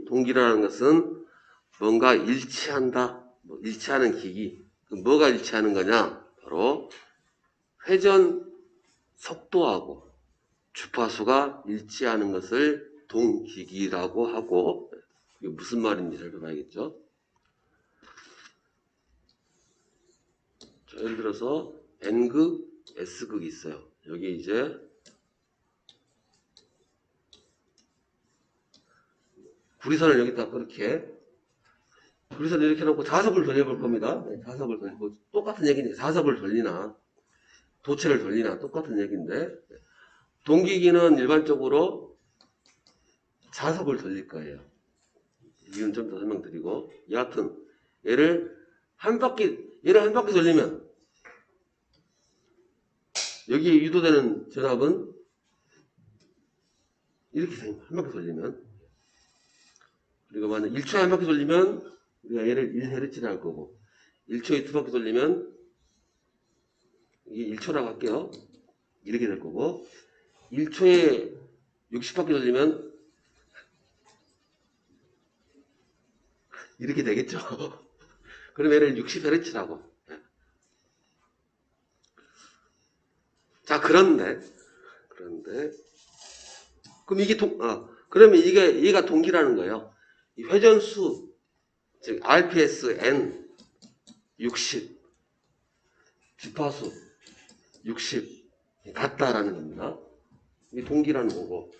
동기라는 것은 뭔가 일치한다, 일치하는 기기. 뭐가 일치하는 거냐? 바로 회전 속도하고 주파수가 일치하는 것을 동기기라고 하고, 이게 무슨 말인지 살펴봐야겠죠. 자, 예를 들어서 N극, S극이 있어요. 여기 이제 구리선을 여기다 그렇게 구리선을 이렇게 놓고 자석을 돌려볼 겁니다. 자석을 돌리고 똑같은 얘기니까 자석을 돌리나 도체를 돌리나 똑같은 얘기인데, 동기기는 일반적으로 자석을 돌릴 거예요. 이유는 좀 더 설명드리고, 여하튼 얘를 한 바퀴 돌리면 여기에 유도되는 전압은 이렇게 생깁니다. 한 바퀴 돌리면. 그리고 만약 1초에 한 바퀴 돌리면 우리가 얘를 1Hz라 할 거고, 1초에 2바퀴 돌리면 이게 1초라고 할게요. 이렇게 될 거고, 1초에 60바퀴 돌리면 이렇게 되겠죠. 그럼 얘를 60Hz라고. 자, 그런데 그럼 이게 그러면 얘가 동기라는 거예요. 이 회전수, 즉 RPS N 60, 주파수 60 같다라는 겁니다. 이게 동기라는 거고.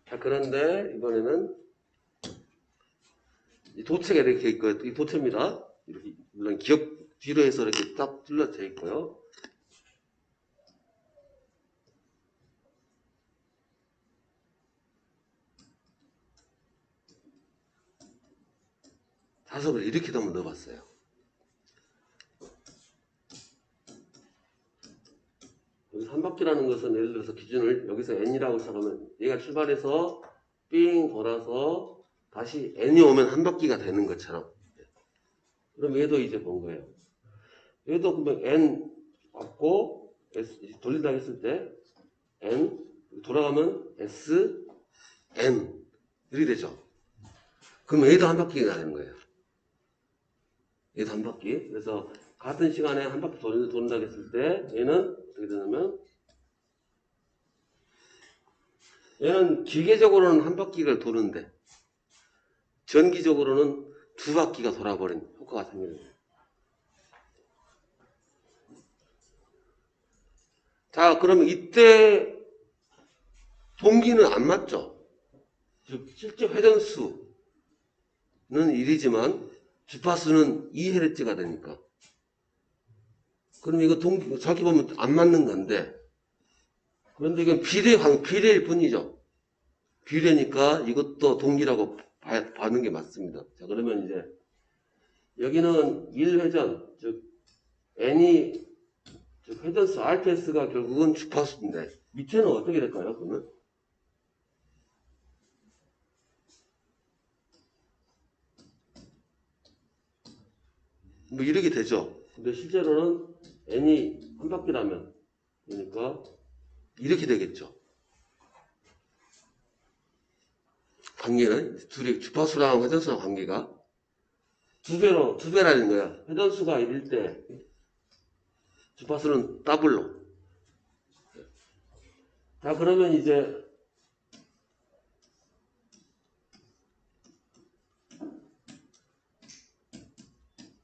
자, 그런데 이번에는 이 도체가 이렇게 있고요. 이 도체입니다. 이렇게 물론 기업 뒤로 해서 이렇게 딱 둘러져 있고요. 자석을 이렇게도 한번 넣어봤어요. 여기서 한 바퀴라는 것은 예를 들어서 기준을 여기서 N이라고 시작하면 얘가 출발해서 삥 돌아서 다시 N이 오면 한 바퀴가 되는 것처럼. 그럼 얘도 이제 본 거예요. 얘도 그러면 N 왔고 S 돌린다 했을 때 N 돌아가면 S N 이렇게 되죠. 그럼 얘도 한 바퀴가 되는 거예요. 얘도 한 바퀴. 그래서 같은 시간에 한 바퀴 돈다 했을 때 얘는 어떻게 되냐면, 얘는 기계적으로는 한 바퀴를 도는데 전기적으로는 두 바퀴가 돌아버린 효과가 생기는 거예요. 자, 그러면 이때 동기는 안 맞죠? 즉 실제 회전수는 1이지만 주파수는 2Hz가 되니까. 그럼 이거 저기 보면 안 맞는 건데, 그런데 이건 비례일 뿐이죠. 비례니까 이것도 동기라고 봐는 게 맞습니다. 자, 그러면 이제 여기는 1회전, 즉 N이 즉 회전수 RPS가 결국은 주파수인데, 밑에는 어떻게 될까요? 그러면 뭐 이렇게 되죠. 근데 실제로는 N이 한 바퀴라면, 그러니까 이렇게 되겠죠. 관계는 둘이 주파수랑 회전수랑 관계가 두 배라는 거야. 회전수가 1일 때 주파수는 더블로. 자, 그러면 이제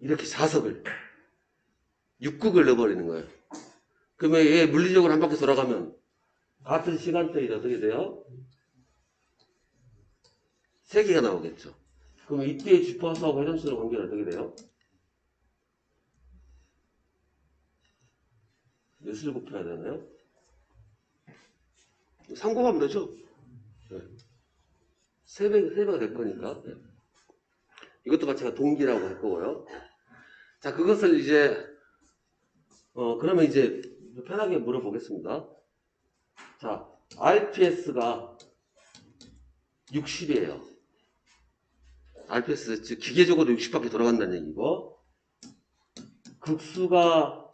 이렇게 자석을 6극을 넣어버리는 거예요. 그러면 얘 물리적으로 한 바퀴 돌아가면 같은 시간대에 어떻게 돼요? 3개가 나오겠죠. 그럼 이때의 주파수하고 회전수의 관계는 어떻게 돼요? 몇을 곱해야 되나요? 상곱하면 되죠? 네. 3배가 될 거니까. 네. 이것도 마찬가지로 동기라고 할 거고요. 자, 그것을 이제, 그러면 이제 편하게 물어보겠습니다. 자, RPS가 60이에요. RPS, 즉, 기계적으로 60바퀴 돌아간다는 얘기고, 극수가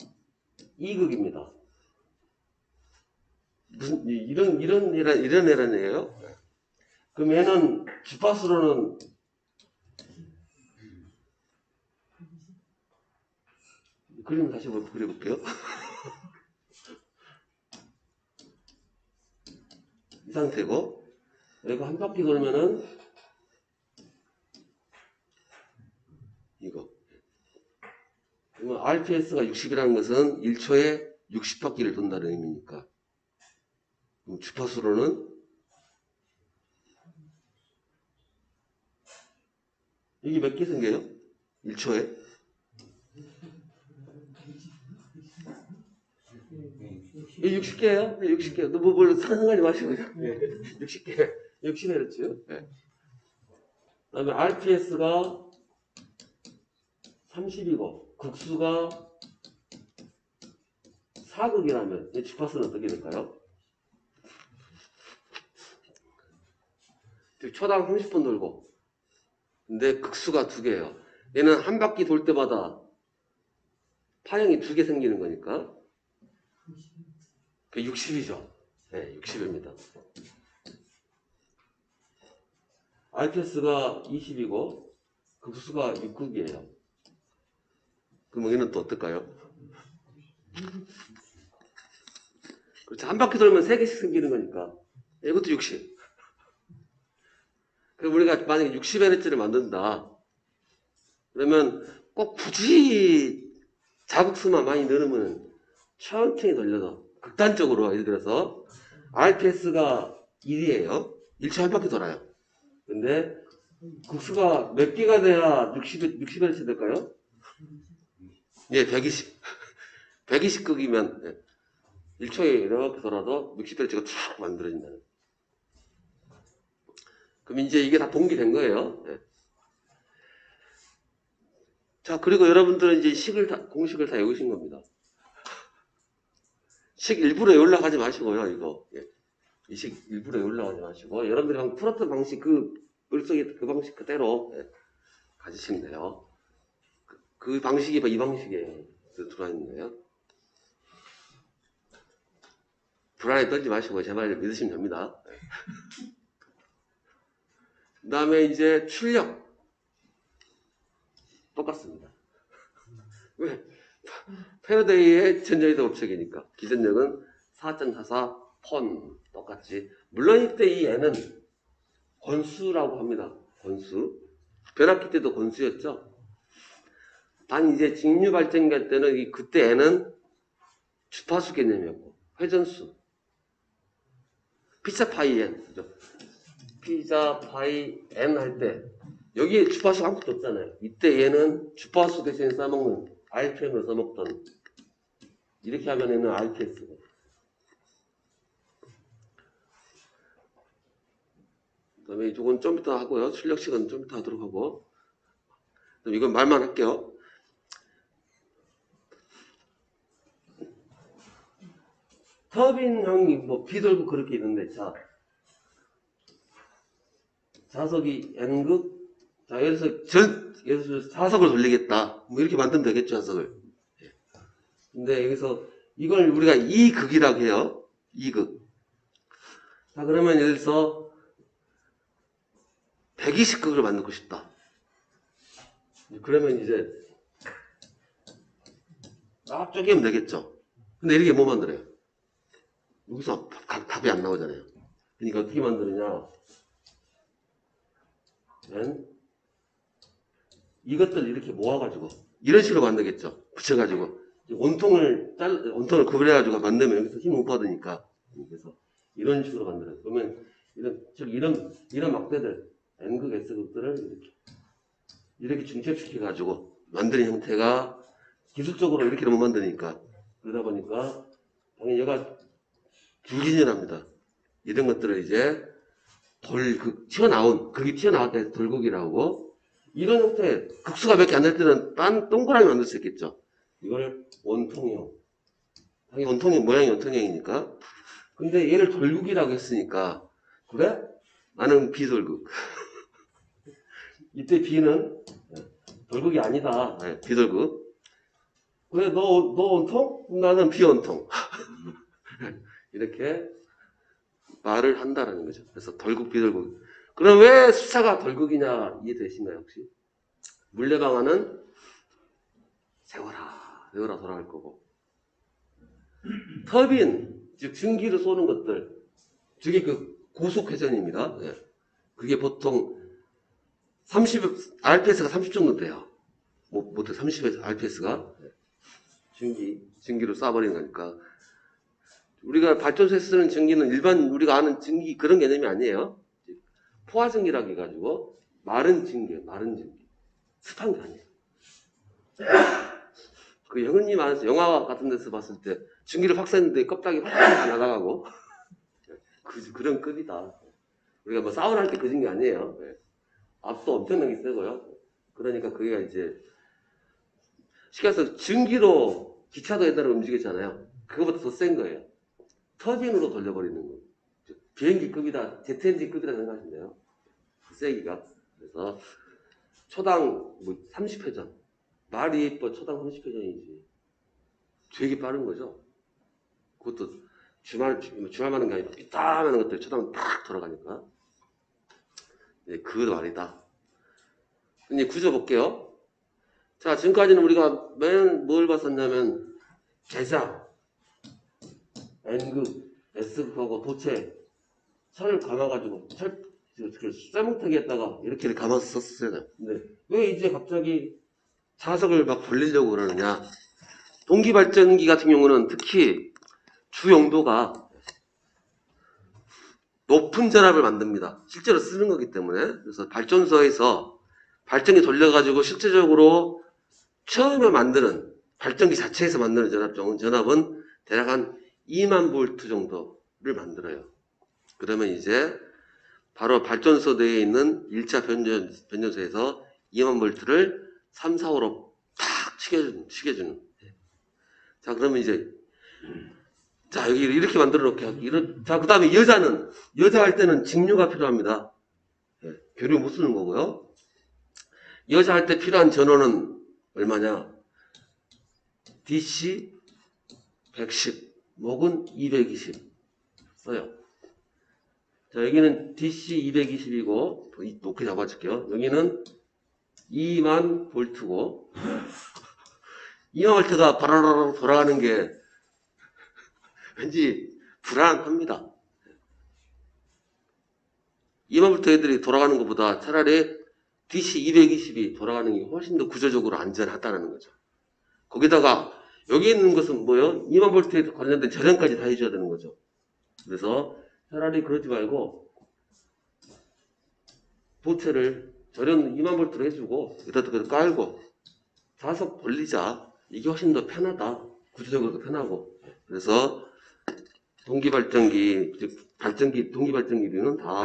2극입니다. 무슨 이런 애란 애예요? 그럼 얘는 주파수로는 그림 다시 한번 그려볼게요. 이 상태고 여기가 한 바퀴 돌면은 이거. 그러면 RPS가 60이라는 것은 1초에 60바퀴를 돈다는 의미니까. 그럼 주파수로는 이게 몇 개 생겨요? 1초에? 60개예요? 60개. 너뭐 뭘 상상하지 마시고 그냥. 60개. 60Hz. 네. 그다음에 RPS가 30이고 극수가 4극이라면 주파수는 어떻게 될까요? 초당 30분 돌고 근데 극수가 2개예요. 얘는 한 바퀴 돌 때마다 파형이 2개 생기는 거니까 그 60이죠. 네, 60입니다. RPS가 20이고 극수가 6극이에요. 그럼 얘는 또 어떨까요? 그렇죠. 한 바퀴 돌면 3개씩 생기는 거니까 이것도 60. 그럼 우리가 만약에 60Hz를 만든다. 그러면 꼭 굳이 자극수만 많이 넣으면 천천히 돌려서 극단적으로 예를 들어서 RPS가 1이에요. 1초 한 바퀴 돌아요. 근데 극수가 몇 개가 돼야 60Hz 될까요? 예, 120. 120극이면 1초에 이렇게 돌아도 60Hz가 쭉 만들어진다는. 그럼 이제 이게 다 동기된 거예요. 네. 자, 그리고 여러분들은 이제 공식을 다 외우신 겁니다. 식 일부러 올라가지 마시고요, 이거. 예. 이 식 일부러 올라가지 마시고, 여러분들이 방금 풀었던 방식, 머릿속에 그 방식 그대로 가지시면 돼요. 그 방식이 이 방식이에요. 들어있는 거예요. 불안에 떨지 마시고, 제 말 믿으시면 됩니다. 그 다음에 이제 출력. 똑같습니다. 왜? 패러데이의 전자이동 법칙이니까 기전력은 4.44 폰 똑같지. 물론 이때 이 N은 권수라고 합니다. 권수. 변압기 때도 권수였죠. 단 이제 직류 발전기 할 때는 그때 N은 주파수 개념이었고 회전수 피자 파이 N 그죠? 피자 파이 N 할 때 여기에 주파수가 아무것도 없잖아요. 이때 얘는 주파수 대신에 써먹는 RPM을 써먹던 이렇게 하면 얘는 RPS고 그 다음에 이쪽은 좀 이따 하고요. 출력식은 좀 이따 하도록 하고 그럼 이건 말만 할게요. 터빈형이 뭐 비돌고 그렇게 있는데 자 자석이 N극 자 예를 들어서 자석을 돌리겠다 뭐 이렇게 만들면 되겠죠 자석을. 근데 여기서 이걸 우리가 2극이라고 해요. 2극. 자 그러면 예를 들어서 120극을 만들고 싶다. 그러면 이제 딱 쪼개면 되겠죠. 근데 이렇게 뭐 만들어요? 여기서 답이 안 나오잖아요. 그러니까 어떻게 만드느냐? 이것들 이렇게 모아가지고 이런 식으로 만들겠죠. 붙여가지고 원통을 구분해가지고 만들면 여기서 힘 못 받으니까 그래서 이런 식으로 만들어요. 그러면 이런 막대들 N극, S극들을 이렇게 중첩시켜가지고 만드는 형태가 기술적으로 이렇게는 못 만드니까 그러다 보니까 당연히 얘가 불균형합니다. 이런 것들을 이제 극이 튀어나올 때 돌극이라고 이런 형태 극수가 몇 개 안 될 때는 딴 동그라미 만들 수 있겠죠. 이걸 원통형 당연히 모양이 원통형이니까 근데 얘를 돌극이라고 했으니까 그래? 나는 비돌극 이때 B는 돌극이 아니다. 비돌극 그래 너 원통? 나는 비원통 이렇게 말을 한다라는 거죠. 그래서 덜국 비덜국. 그럼 왜 수사가 덜국이냐 이해되시나요 혹시? 물레방아는 세워라 돌아갈 거고, 터빈 즉 증기를 쏘는 것들, 저게 그 고속 회전입니다. 예. 그게 보통 30 RPS가 30 정도 돼요. 못해 30 RPS가 증기로 쏴버리는 거니까. 우리가 발전소에 쓰는 증기는 일반 우리가 아는 증기 그런 개념이 아니에요. 포화증기라고 해가지고 마른 증기, 습한 게 아니에요. 그 형님 안에서 영화 같은 데서 봤을 때 증기를 확 쐈는데 껍데기 확 날아가고 그런 급이다. 우리가 뭐 사우나 할 때 그 증기 아니에요. 압도 엄청나게 세고요. 그러니까 그게 이제 쉽게 말해서 증기로 기차도 옛날에 움직였잖아요. 그거보다 더 센 거예요. 터빈으로 돌려버리는 거. 비행기급이다, 제트 엔진급이다 생각하시면 돼요. 그 세기가. 그래서 초당 30회전. 말이 예뻐 초당 30회전이지. 되게 빠른 거죠. 그것도 주말만한 게 아니라 삐딱하는 것들 초당 딱 돌아가니까. 네, 그 말이다. 이제 구조 볼게요. 자, 지금까지는 우리가 뭘 봤었냐면 계좌, N극, S극하고 도체, 철을 감아가지고 쇠뭉텅이에다가 이렇게 감아서 썼어요. 근데 왜 이제 갑자기 자석을 막 돌리려고 그러느냐? 동기발전기 같은 경우는 특히 주 용도가 높은 전압을 만듭니다. 실제로 쓰는 거기 때문에. 그래서 발전소에서 발전기 돌려가지고 실제적으로 처음에 만드는 발전기 자체에서 만드는 전압은 대략 한 2만 볼트 정도를 만들어요. 그러면 이제 바로 발전소 내에 있는 1차 변전소에서 2만 볼트를 3, 4, 5로 탁 치겨주는. 자, 그러면 이제 자, 여기 이렇게 만들어 놓게 하고, 자, 그 다음에 여자 할 때는 직류가 필요합니다. 교류 못 쓰는 거고요. 여자 할 때 필요한 전원은 얼마냐? DC 110, 목은 220 써요. 자, 여기는 DC 220이고, 높게 잡아줄게요. 여기는 2만 볼트고, 2만 볼트가 바라라라 돌아가는 게 왠지 불안합니다. 2만 볼트 애들이 돌아가는 것보다 차라리 DC 220이 돌아가는 게 훨씬 더 구조적으로 안전하다는 거죠. 거기다가 여기 있는 것은 뭐예요? 2만 볼트에 관련된 절연까지 다 해줘야 되는 거죠. 그래서 차라리 그러지 말고 도체를 절연 2만 볼트로 해주고 여기다 깔고 자석 돌리자. 이게 훨씬 더 편하다. 구조적으로 편하고. 그래서 동기발전기, 즉 동기발전기류는 다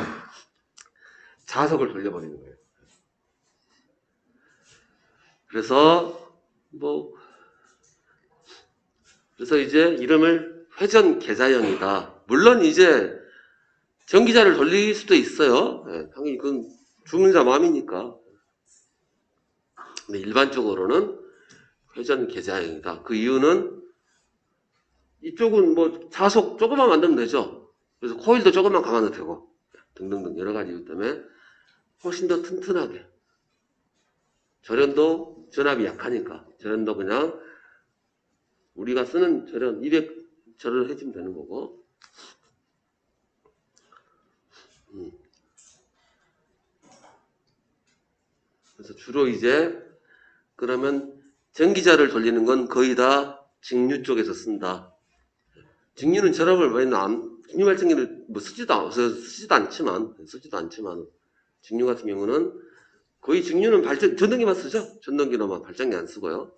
자석을 돌려버리는 거예요. 그래서 이제 이름을 회전 계좌형이다. 물론 이제 전기자를 돌릴 수도 있어요. 네, 당연히 그건 주문자 마음이니까. 근데 일반적으로는 회전 계좌형이다. 그 이유는 이쪽은 자석 조금만 만들면 되죠. 그래서 코일도 조금만 감아도 되고 등등등 여러 가지 이유 때문에 훨씬 더 튼튼하게. 절연도 전압이 약하니까 절연도 그냥 우리가 쓰는 절연 200절을 해주면 되는 거고. 그래서 주로 이제 그러면 전기자를 돌리는 건 거의 다 직류 쪽에서 쓴다. 직류는 전압을 직류 발전기를 쓰지도 않지만 직류 같은 경우는 거의 직류는 전등기만 쓰죠. 전등기로만 발전기 안 쓰고요.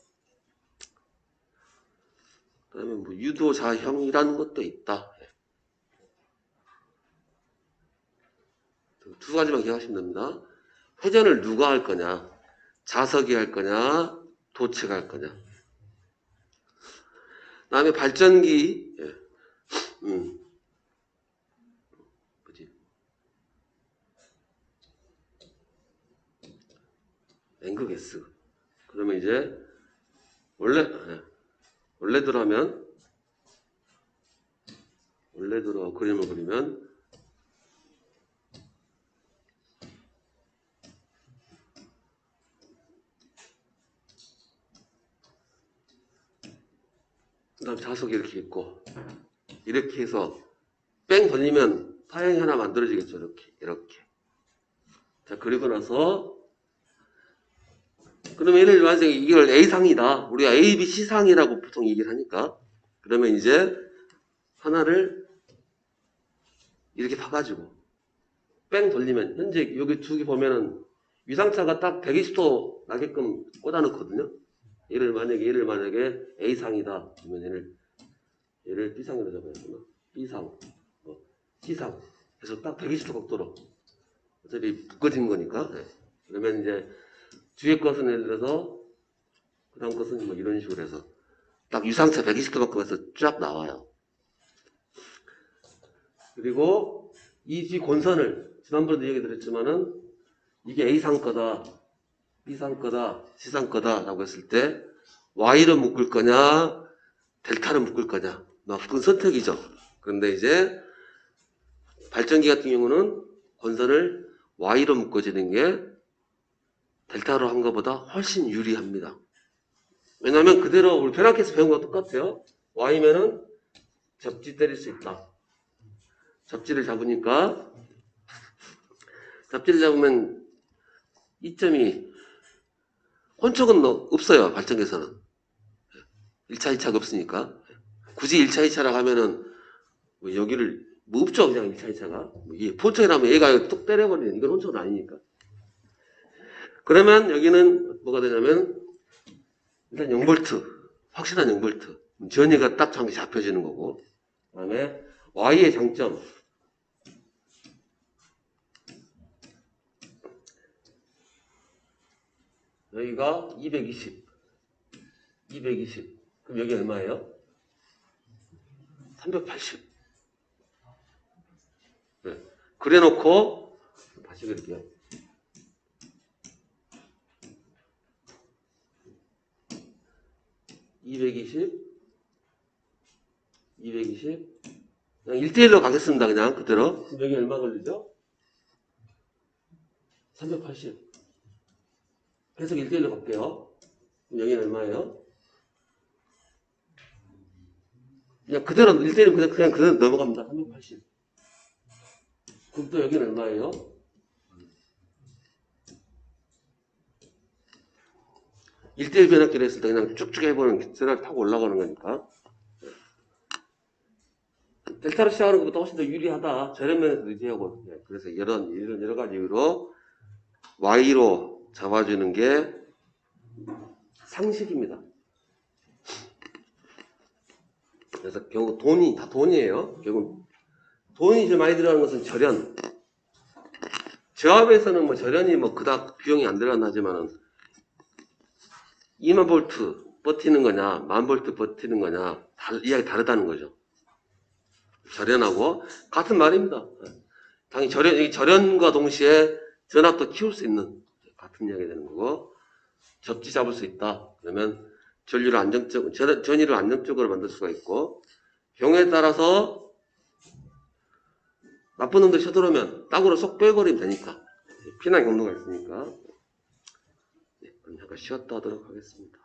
그다음에 유도자형이라는 것도 있다. 두 가지만 기억하시면 됩니다. 회전을 누가 할 거냐? 자석이 할 거냐? 도체가 할 거냐? 그다음에 발전기, N극 S. 그러면 이제 원래대로 그림을 그리면 자석이 이렇게 있고 이렇게 해서 뺑 돌리면 타양이 하나 만들어지겠죠. 이렇게. 자, 그리고 나서 그러면 얘를 만약에 이걸 A상이다. 우리가 A, B, C상이라고 보통 얘기를 하니까 그러면 이제 하나를 이렇게 파가지고 뺑 돌리면 현재 여기 두 개 보면은 위상차가 딱 120도 나게끔 꽂아놓거든요. 얘를 만약에 A상이다. 그러면 얘를 B상으로 잡아야겠구나. B상, C상. 그래서 딱 120도 각도로 어차피 묶어진 거니까. 네. 그러면 이제 뒤에 것은 예를 들어서 그 다음 것은 뭐 이런 식으로 해서 딱 유상차 120도만큼 해서 쫙 나와요. 그리고 이 뒤 권선을 지난번에도 얘기 드렸지만은 이게 A상 거다, B상 거다, C상 거다 라고 했을 때 Y로 묶을 거냐 델타로 묶을 거냐 그건 선택이죠. 그런데 이제 발전기 같은 경우는 권선을 Y로 묶어지는 게 델타로 한 것보다 훨씬 유리합니다. 왜냐하면 그대로 우리 변압기에서 배운 거랑 똑같아요. Y면은 접지 때릴 수 있다. 접지를 잡으니까 접지를 잡으면 이점이 혼촉은 없어요. 발전기에서는 1차 2차가 없으니까 굳이 1차 2차라고 하면은 뭐 여기를 뭐 없죠. 그냥 1차 2차가 혼촉이라면 얘가 뚝 때려버리는 이건 혼촉은 아니니까. 그러면 여기는 뭐가 되냐면 일단 0V 확실한 0V 전이가 딱 정확히 잡혀지는 거고 그 다음에 Y의 장점 여기가 220 그럼 여기 얼마예요? 380 네. 그래 놓고 다시 그릴게요. 그냥 1대1로 가겠습니다. 그냥 그대로. 그럼 여기 얼마 걸리죠? 380 계속 1대1로 갈게요. 그럼 여기는 얼마예요? 그냥 그대로 1대1 그냥 그대로 넘어갑니다. 380 그럼 또 여기는 얼마예요? 1대1 변압기로 했을 때 그냥 쭉쭉 해보는 전화를 타고 올라가는 거니까 델타로 시작하는 것보다 훨씬 더 유리하다. 저런 면에서 유리하고 그래서 여러 가지 이유로 Y로 잡아주는 게 상식입니다. 그래서 결국 다 돈이에요. 결국 돈이 제일 많이 들어가는 것은 절연. 저압에서는 뭐 절연이 뭐 그닥 비용이 안 들어간다 하지만은 2만 볼트 버티는 거냐, 10,000볼트 버티는 거냐, 이야기 다르다는 거죠. 절연하고 같은 말입니다. 당연히 절연과 동시에 전압도 키울 수 있는 같은 이야기 되는 거고 접지 잡을 수 있다. 그러면 전위를 안정적으로 만들 수가 있고 경우에 따라서 나쁜 놈들이 쳐들어오면 땅으로 쏙 빼버리면 되니까 피난 경로가 있으니까 그럼 잠깐 쉬었다 하도록 하겠습니다.